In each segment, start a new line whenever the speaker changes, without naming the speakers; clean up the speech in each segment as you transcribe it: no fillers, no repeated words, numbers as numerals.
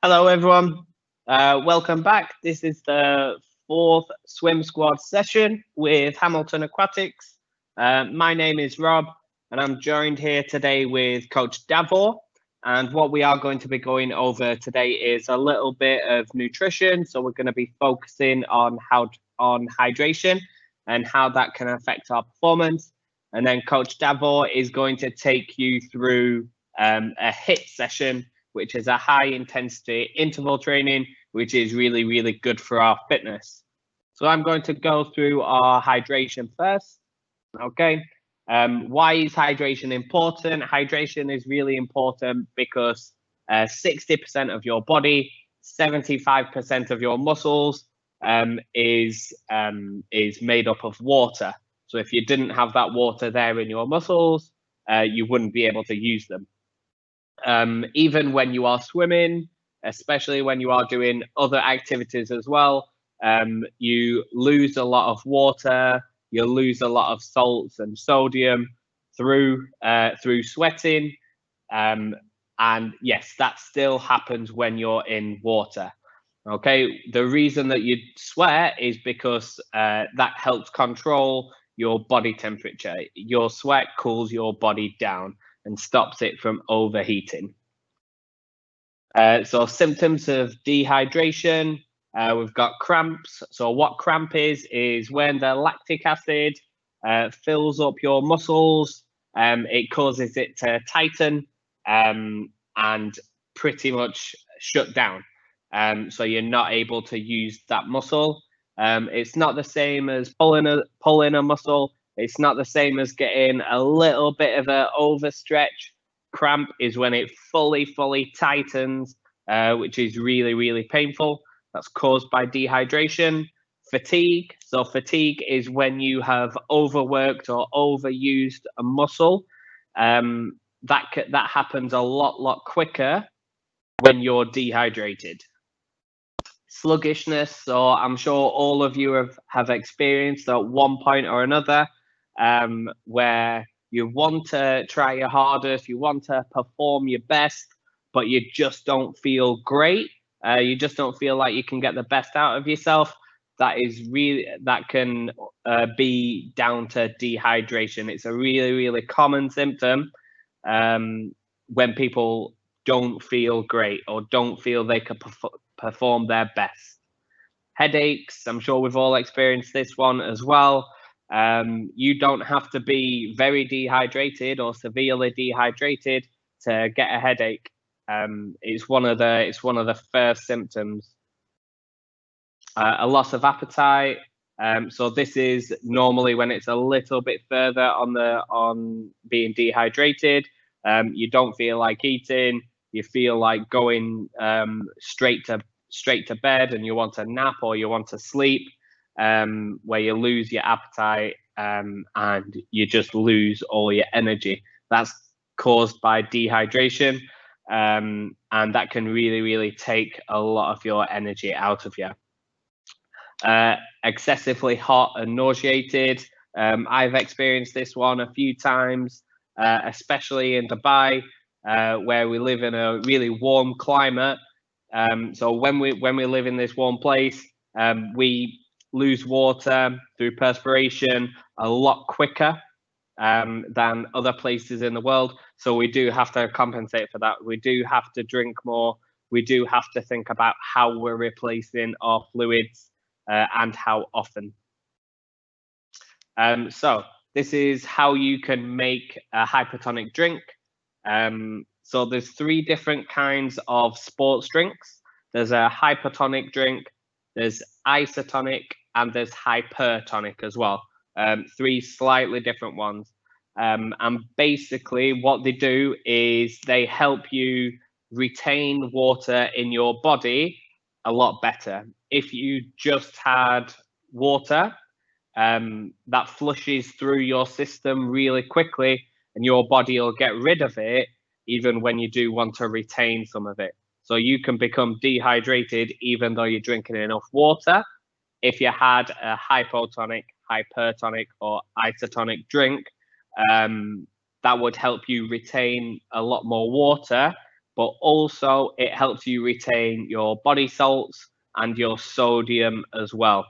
Hello, everyone. Welcome back. This is the fourth swim squad session with Hamilton Aquatics. My name is Rob, and I'm joined here today with Coach Davor. And what we are going to be going over today is a little bit of nutrition. So we're going to be focusing on hydration and how that can affect our performance. And then Coach Davor is going to take you through a HIIT session, which is a high intensity interval training, which is really, really good for our fitness. So I'm going to go through our hydration first. Okay. Why is hydration important? Hydration is really important because 60% of your body, 75% of your muscles is made up of water. So if you didn't have that water there in your muscles, you wouldn't be able to use them. Even when you are swimming, especially when you are doing other activities as well, you lose a lot of water, you lose a lot of salts and sodium through sweating. And yes, that still happens when you're in water. Okay, the reason that you sweat is because that helps control your body temperature. Your sweat cools your body down and stops it from overheating. So symptoms of dehydration, we've got cramps. So what cramp is when the lactic acid fills up your muscles, it causes it to tighten and pretty much shut down. So you're not able to use that muscle. It's not the same as pulling a muscle. It's not the same as getting a little bit of an overstretch. Cramp is when it fully tightens, which is really, really painful. That's caused by dehydration. Fatigue. So fatigue is when you have overworked or overused a muscle. That happens a lot quicker when you're dehydrated. Sluggishness. So I'm sure all of you have experienced at one point or another where you want to try your hardest, you want to perform your best, but you just don't feel great. You just don't feel like you can get the best out of yourself. That can be down to dehydration. It's a really common symptom when people don't feel great or don't feel they can perform their best. Headaches, I'm sure we've all experienced this one as well. You don't have to be very dehydrated or severely dehydrated to get a headache. It's one of the first symptoms. A loss of appetite. So this is normally when it's a little bit further on being dehydrated. You don't feel like eating. You feel like going straight to bed, and you want to nap or you want to sleep, where you lose your appetite and you just lose all your energy. That's caused by dehydration, and that can really take a lot of your energy out of you. Excessively hot and nauseated. I've experienced this one a few times, especially in Dubai, where we live in a really warm climate. So when we live in this warm place, we lose water through perspiration a lot quicker than other places in the world. So we do have to compensate for that. We do have to drink more. We do have to think about how we're replacing our fluids and how often. So this is how you can make a hypertonic drink. So there's 3 different kinds of sports drinks. There's a hypertonic drink, there's isotonic, and there's hypertonic as well. 3 slightly different ones. And basically what they do is they help you retain water in your body a lot better. If you just had water, that flushes through your system really quickly, and your body will get rid of it even when you do want to retain some of it. So you can become dehydrated even though you're drinking enough water. If you had a hypotonic, hypertonic, or isotonic drink, that would help you retain a lot more water but also it helps you retain your body salts and your sodium as well.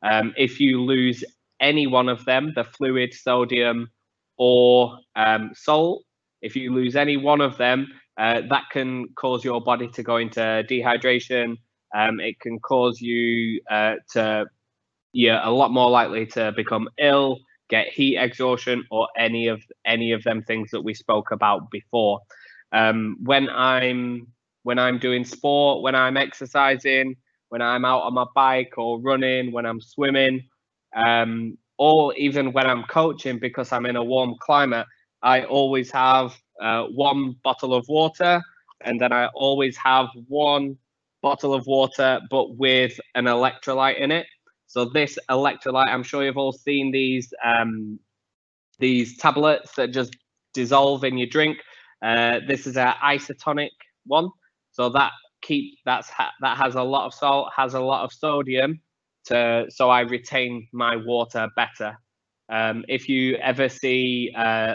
If you lose any one of them, the fluid, sodium, or salt, if you lose any one of them, that can cause your body to go into dehydration. It can cause you you're a lot more likely to become ill, get heat exhaustion, or any of them things that we spoke about before. When I'm doing sport, when I'm exercising, when I'm out on my bike or running, when I'm swimming, or even when I'm coaching, because I'm in a warm climate, I always have one bottle of water, and then I always have one bottle of water, but with an electrolyte in it. So this electrolyte, I'm sure you've all seen these tablets that just dissolve in your drink. This is an isotonic one, so that has a lot of salt, has a lot of sodium, so I retain my water better. If you ever see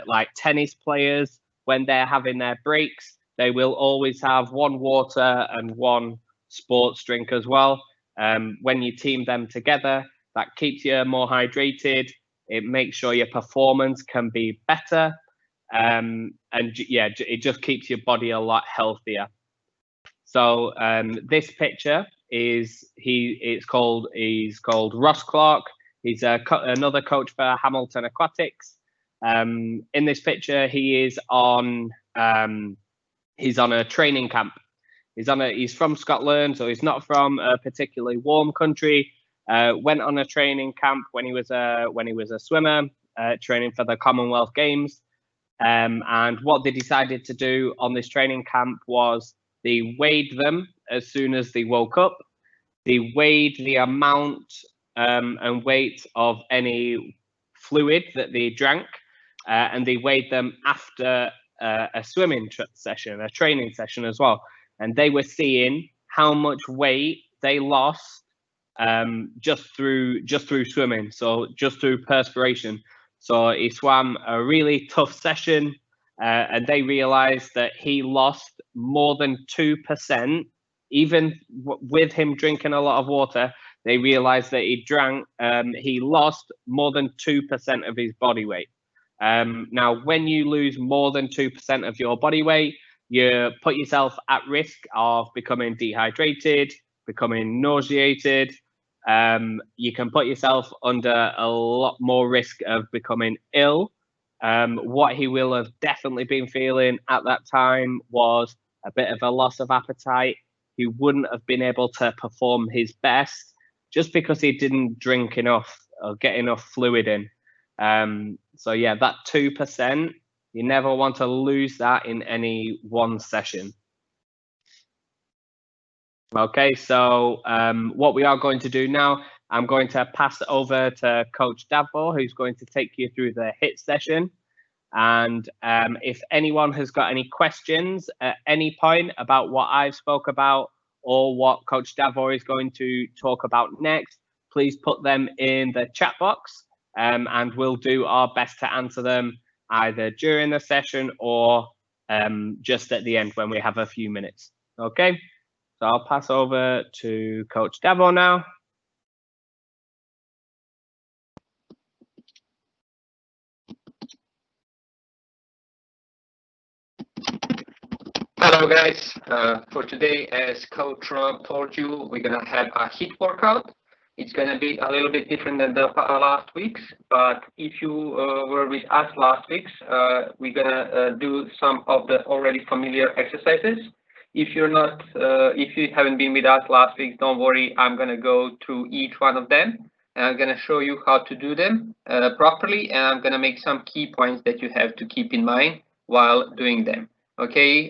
like tennis players when they're having their breaks, they will always have one water and one sports drink as well. When you team them together, that keeps you more hydrated. It makes sure your performance can be better. And yeah, it just keeps your body a lot healthier. So this picture he's called Ross Clark. He's another coach for Hamilton Aquatics. In this picture, he's on a training camp. He's from Scotland, so he's not from a particularly warm country. Went on a training camp when he was a swimmer, training for the Commonwealth Games. And what they decided to do on this training camp was they weighed them as soon as they woke up. They weighed the amount and weight of any fluid that they drank, and they weighed them after a swimming session, a training session as well. And they were seeing how much weight they lost just through swimming, so just through perspiration. So he swam a really tough session, and they realized that he lost more than 2%. Even with him drinking a lot of water, they realized that he lost more than 2% of his body weight. Now, when you lose more than 2% of your body weight, you put yourself at risk of becoming dehydrated, becoming nauseated. You can put yourself under a lot more risk of becoming ill. What he will have definitely been feeling at that time was a bit of a loss of appetite. He wouldn't have been able to perform his best just because he didn't drink enough or get enough fluid in. So yeah, that 2%, you never want to lose that in any one session. Okay, so what we are going to do now, I'm going to pass it over to Coach Davor, who's going to take you through the HIIT session. And if anyone has got any questions at any point about what I've spoke about or what Coach Davor is going to talk about next, please put them in the chat box, and we'll do our best to answer them either during the session or just at the end when we have a few minutes. Okay, so I'll pass over to Coach Davor now.
Hello guys, for today, as Coach Rob told you, we're gonna have a HIIT workout. It's gonna be a little bit different than the last weeks, but if you were with us last weeks, we're gonna do some of the already familiar exercises. If you haven't been with us last week, don't worry, I'm gonna go through each one of them, and I'm gonna show you how to do them properly, and I'm gonna make some key points that you have to keep in mind while doing them. Okay,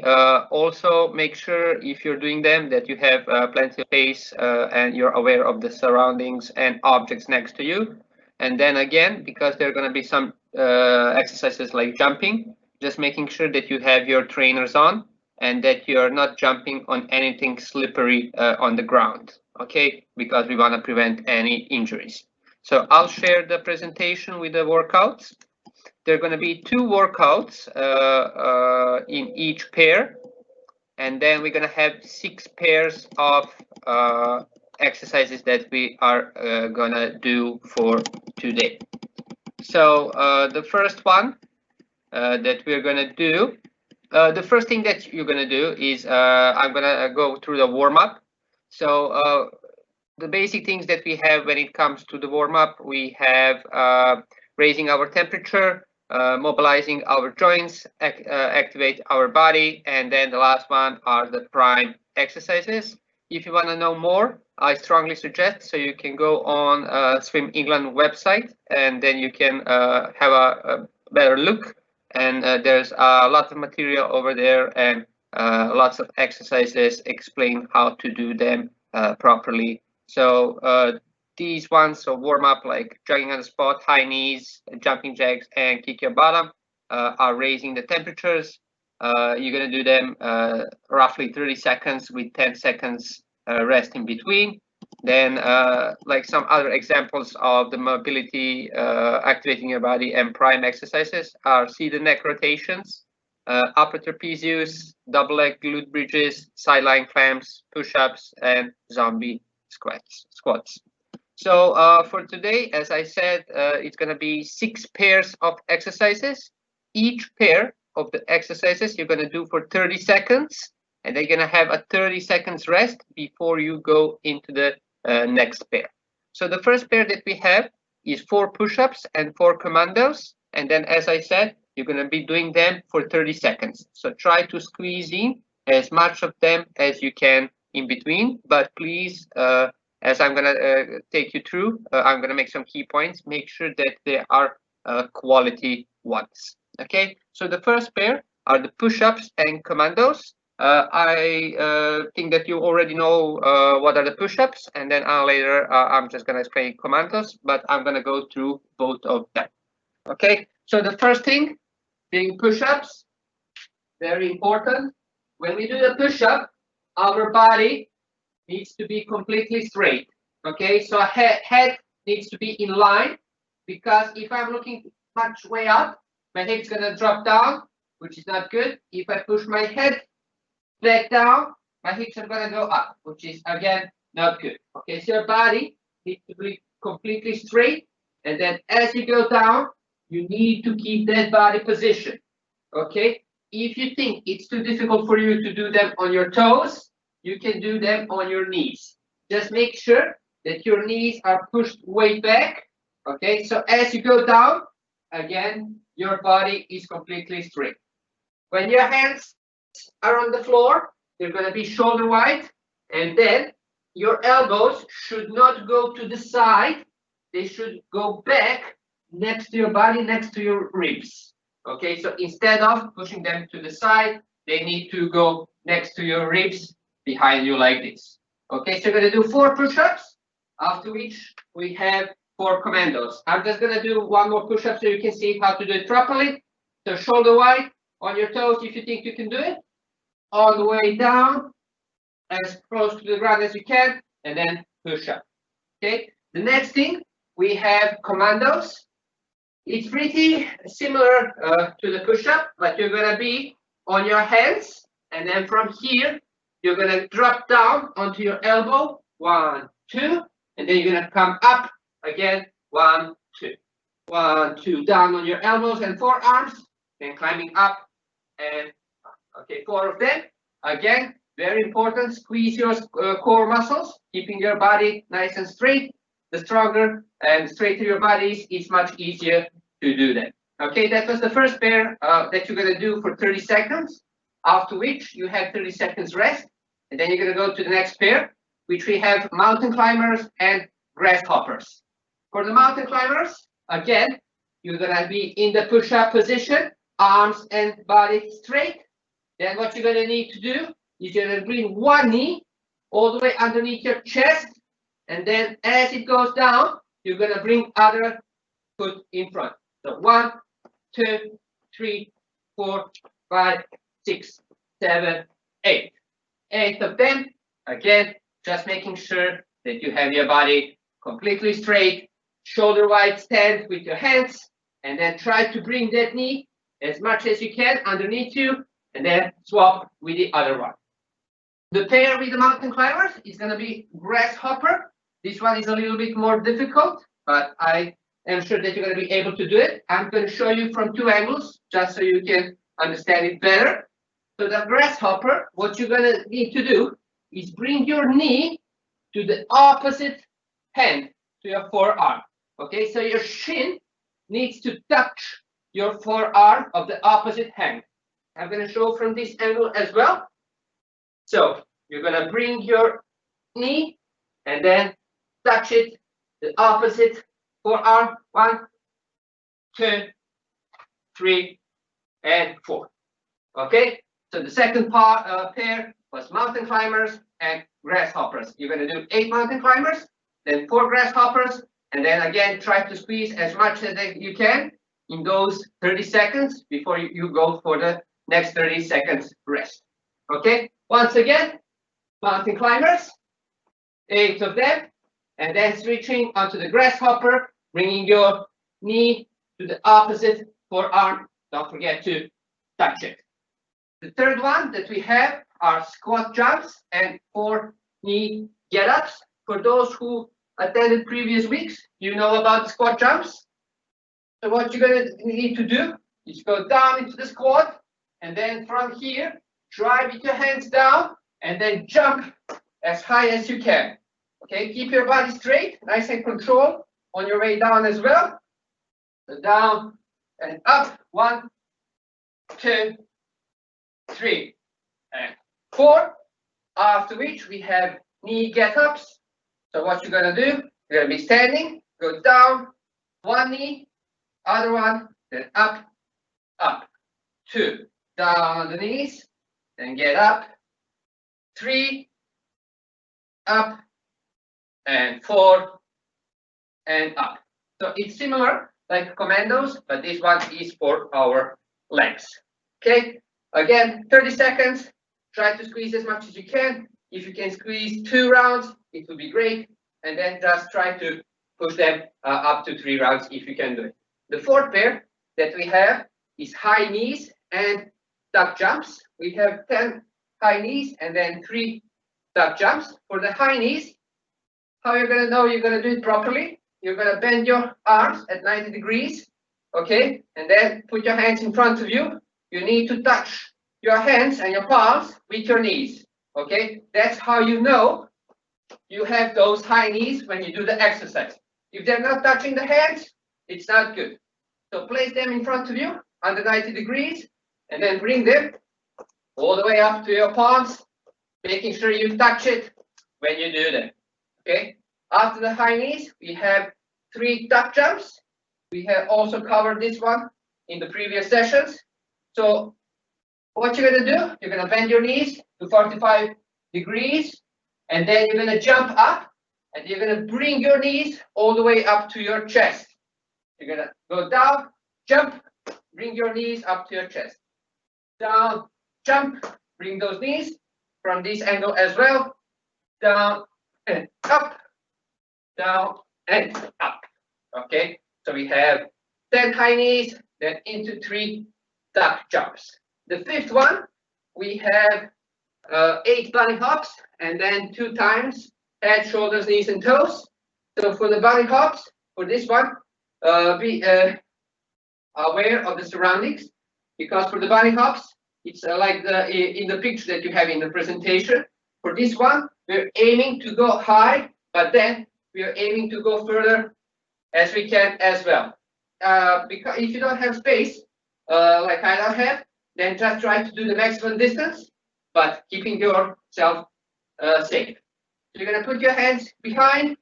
also make sure if you're doing them that you have plenty of space and you're aware of the surroundings and objects next to you. And then again, because there are going to be some exercises like jumping, just making sure that you have your trainers on and that you're not jumping on anything slippery on the ground. Okay, because we want to prevent any injuries. So I'll share the presentation with the workouts. There are going to be 2 workouts in each pair. and then we're going to have 6 pairs of exercises that we are going to do for today. So the first one that we're going to do, the first thing that you're going to do is I'm going to go through the warm-up. So the basic things that we have when it comes to the warm-up, we have raising our temperature, mobilizing our joints, activate our body, and then the last one are the prime exercises. If you want to know more, I strongly suggest so you can go on Swim England website, and then you can have a better look. And there's a lot of material over there, and lots of exercises explain how to do them properly. So these ones, so warm up like jogging on the spot, high knees, jumping jacks, and kick your bottom are raising the temperatures. You're going to do them roughly 30 seconds with 10 seconds rest in between. Then like some other examples of the mobility, activating your body and prime exercises are seated neck rotations, upper trapezius, double leg glute bridges, sideline clamps, push-ups, and zombie squats. So for today, as I said, it's going to be 6 pairs of exercises. Each pair of the exercises you're going to do for 30 seconds, and they're going to have a 30 seconds rest before you go into the next pair. So the first pair that we have is 4 push-ups and 4 commandos. And then, as I said, you're going to be doing them for 30 seconds. So try to squeeze in as much of them as you can in between, but please, as I'm going to take you through, I'm going to make some key points. Make sure that they are quality ones. Okay, so the first pair are the push-ups and commandos. I think that you already know what are the push-ups, and then later I'm just going to explain commandos, but I'm going to go through both of them. Okay, so the first thing being push-ups, very important. When we do the push-up, our body needs to be completely straight. Okay, so head needs to be in line, because if I'm looking much way up, my head's gonna drop down, which is not good. If I push my head back down, my hips are gonna go up, which is again not good. Okay, so your body needs to be completely straight, and then as you go down, you need to keep that body position. Okay, if you think it's too difficult for you to do them on your toes, you can do them on your knees. Just make sure that your knees are pushed way back. Okay, so as you go down, again, your body is completely straight. When your hands are on the floor, they're going to be shoulder wide, and then your elbows should not go to the side. They should go back next to your body, next to your ribs. Okay, so instead of pushing them to the side, they need to go next to your ribs behind you like this. Okay, so you're going to do 4 push-ups, after which we have 4 commandos. I'm just going to do 1 more push-up so you can see how to do it properly. So shoulder wide, on your toes if you think you can do it, all the way down, as close to the ground as you can, and then push up. Okay, the next thing, we have commandos. It's pretty similar to the push-up, but you're going to be on your hands, and then from here, you're going to drop down onto your elbow, 1, 2, and then you're going to come up again, 1, 2. 1, 2, down on your elbows and forearms, then climbing up and up. Okay, 4 of them. Again, very important, squeeze your core muscles, keeping your body nice and straight. The stronger and straighter your body is, it's much easier to do that. Okay, that was the first pair that you're going to do for 30 seconds, after which you have 30 seconds rest. And then you're going to go to the next pair, which we have mountain climbers and grasshoppers. For the mountain climbers, again, you're going to be in the push-up position, arms and body straight. Then what you're going to need to do is you're going to bring one knee all the way underneath your chest. And then as it goes down, you're going to bring other foot in front. So 1, 2, 3, 4, 5, 6, 7, 8. 8 of them. Again, just making sure that you have your body completely straight, shoulder wide stand with your hands, and then try to bring that knee as much as you can underneath you, and then swap with the other one. The pair with the mountain climbers is going to be grasshopper. This one is a little bit more difficult, but I am sure that you're going to be able to do it. I'm going to show you from two angles, just so you can understand it better. So the grasshopper, what you're going to need to do is bring your knee to the opposite hand, to your forearm. Okay, so your shin needs to touch your forearm of the opposite hand. I'm going to show from this angle as well. So you're going to bring your knee and then touch it, the opposite forearm. 1, 2, 3, and 4. Okay, so the second pair was mountain climbers and grasshoppers. You're going to do 8 mountain climbers, then 4 grasshoppers, and then again try to squeeze as much as you can in those 30 seconds before you go for the next 30 seconds rest. Okay, once again, mountain climbers, 8 of them, and then switching onto the grasshopper, bringing your knee to the opposite forearm. Don't forget to touch it. The third one that we have are squat jumps and 4 knee get-ups. For those who attended previous weeks, you know about the squat jumps. So what you're going to need to do is go down into the squat, and then from here, try with your hands down, and then jump as high as you can. Okay, keep your body straight, nice and controlled on your way down as well. So down and up, 1, 2, 3, and 4. After which we have knee get-ups. So what you're going to do, you're going to be standing, go down, 1 knee, other one, then up, up, 2, down on the knees, then get up, 3, up, and 4, and up. So it's similar like commandos, but this one is for our legs. Okay, again, 30 seconds. Try to squeeze as much as you can. If you can squeeze 2 rounds, it would be great. And then just try to push them up to 3 rounds if you can do it. The fourth pair that we have is high knees and duck jumps. We have 10 high knees and then 3 duck jumps. For the high knees, how you're going to know you're going to do it properly? You're going to bend your arms at 90 degrees, okay? And then put your hands in front of you. You need to touch your hands and your palms with your knees, okay? That's how you know you have those high knees when you do the exercise. If they're not touching the hands, it's not good. So place them in front of you under 90 degrees and then bring them all the way up to your palms, making sure you touch it when you do that. Okay. After the high knees, we have 3 duck jumps. We have also covered this one in the previous sessions. So what you're going to do, you're going to bend your knees to 45 degrees, and then you're going to jump up, and you're going to bring your knees all the way up to your chest. You're going to go down, jump, bring your knees up to your chest. Down, jump, bring those knees from this angle as well. Down and up, down and up. Okay, so we have 10 high knees, then into 3 duck jumps. The fifth one, we have 8 bunny hops, and then 2 times head, shoulders, knees, and toes. So for the bunny hops, for this one, be aware of the surroundings, because for the bunny hops, it's like in the picture that you have in the presentation. For this one, we're aiming to go high, but then we are aiming to go further as we can as well. Because if you don't have space, like I don't have, then just try to do the maximum distance, but keeping yourself safe. So you're going to put your hands behind,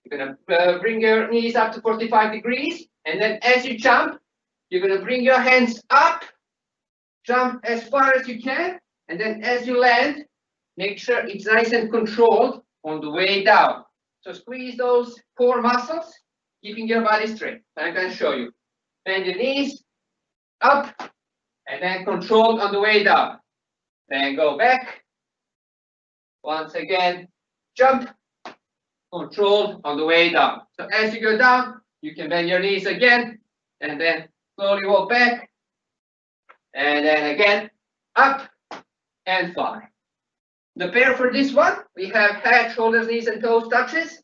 you're going to bring your knees up to 45 degrees, and then as you jump, you're going to bring your hands up, jump as far as you can, and then as you land, make sure it's nice and controlled on the way down. So squeeze those core muscles, keeping your body straight. I'm going to show you. Bend your knees, up, and then controlled on the way down. Then go back. Once again, jump, controlled on the way down. So as you go down, you can bend your knees again, and then slowly walk back, and then again, up and fly. The pair for this one, we have head, shoulders, knees, and toes touches.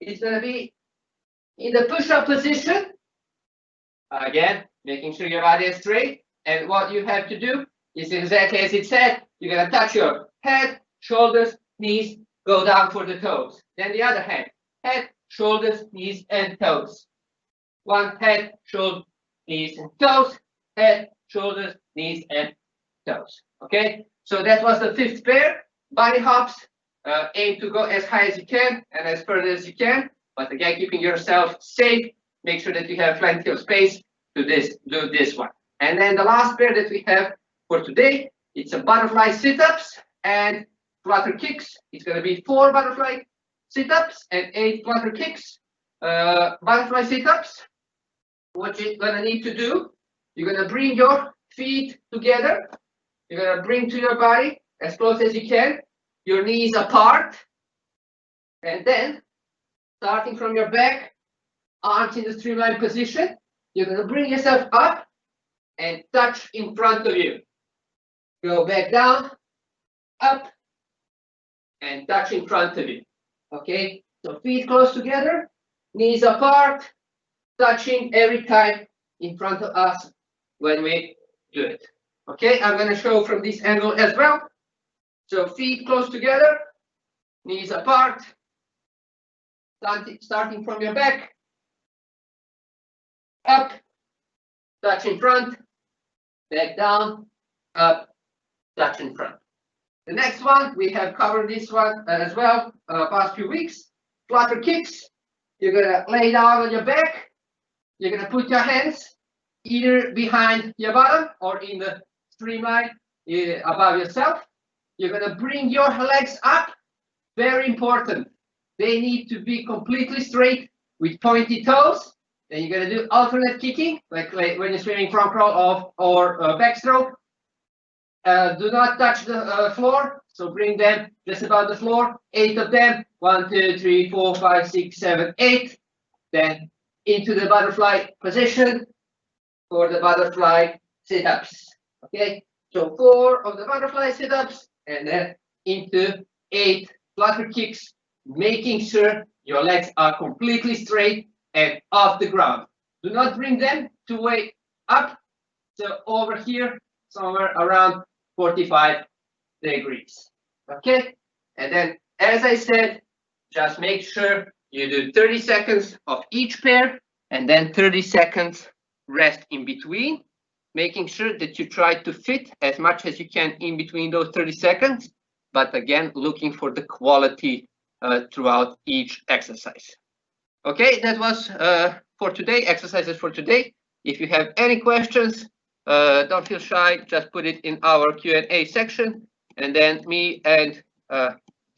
It's going to be in the push-up position. Again, making sure your body is straight. And what you have to do is exactly as it said. You're going to touch your head, shoulders, knees, go down for the toes. Then the other hand, head, shoulders, knees, and toes. One head, shoulders, knees, and toes. Head, shoulders, knees, and toes. Okay, so that was the fifth pair. Bunny hops. Aim to go as high as you can and as further as you can. But again, keeping yourself safe. Make sure that you have plenty of space to do this one. And then the last pair that we have for today, it's a butterfly sit-ups and flutter kicks. It's going to be 4 butterfly sit-ups and 8 flutter kicks. Butterfly sit-ups. What you're going to need to do, you're going to bring your feet together. You're going to bring to your body as close as you can. Your knees apart. And then, starting from your back, arms in the streamlined position, you're going to bring yourself up and touch in front of you. Go back down, up, and touch in front of you. Okay, so feet close together, knees apart, touching every time in front of us when we do it. Okay, I'm going to show from this angle as well. So feet close together, knees apart, starting from your back, up, touch in front, back down, up, touch in front. The next one, we have covered this one as well past few weeks. Flutter kicks. You're going to lay down on your back. You're going to put your hands either behind your bottom or in the streamline above yourself. You're going to bring your legs up. Very important. They need to be completely straight with pointy toes. Then you're going to do alternate kicking, like when you're swimming front crawl or backstroke. Do not touch the floor, so bring them just above the floor. 8 of them. 1, 2, 3, 4, 5, 6, 7, 8. Then into the butterfly position for the butterfly sit-ups. Okay, so 4 of the butterfly sit-ups and then into 8 flutter kicks, making sure your legs are completely straight and off the ground. Do not bring them to way up. So over here, somewhere around 45 degrees. Okay, and then as I said, just make sure you do 30 seconds of each pair and then 30 seconds rest in between, making sure that you try to fit as much as you can in between those 30 seconds, but again, looking for the quality throughout each exercise. Okay, that was for today, exercises for today. If you have any questions, don't feel shy, just put it in our Q&A section, and then me and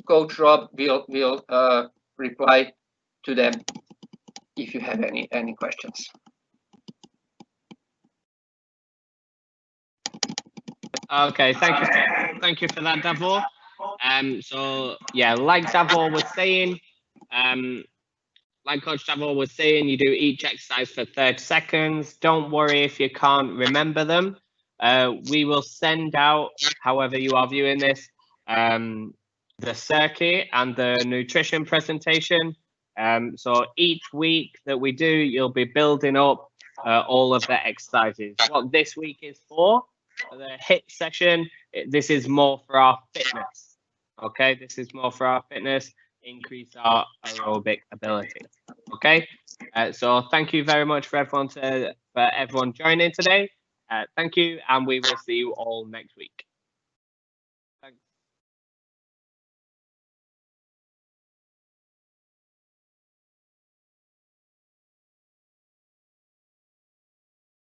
Coach Rob will reply to them if you have any questions.
Okay, thank you for that, Davor. So yeah, like Davor was saying, like Coach Davor was saying, you do each exercise for 30 seconds. Don't worry if you can't remember them. We will send out, however you are viewing this, the circuit and the nutrition presentation. So each week that we do, you'll be building up all of the exercises. What this week is for the HIIT session, this is more for our fitness. Okay, this is more for our fitness, increase our aerobic ability. Okay, so thank you very much for everyone joining today. Thank you, and we will see you all next week.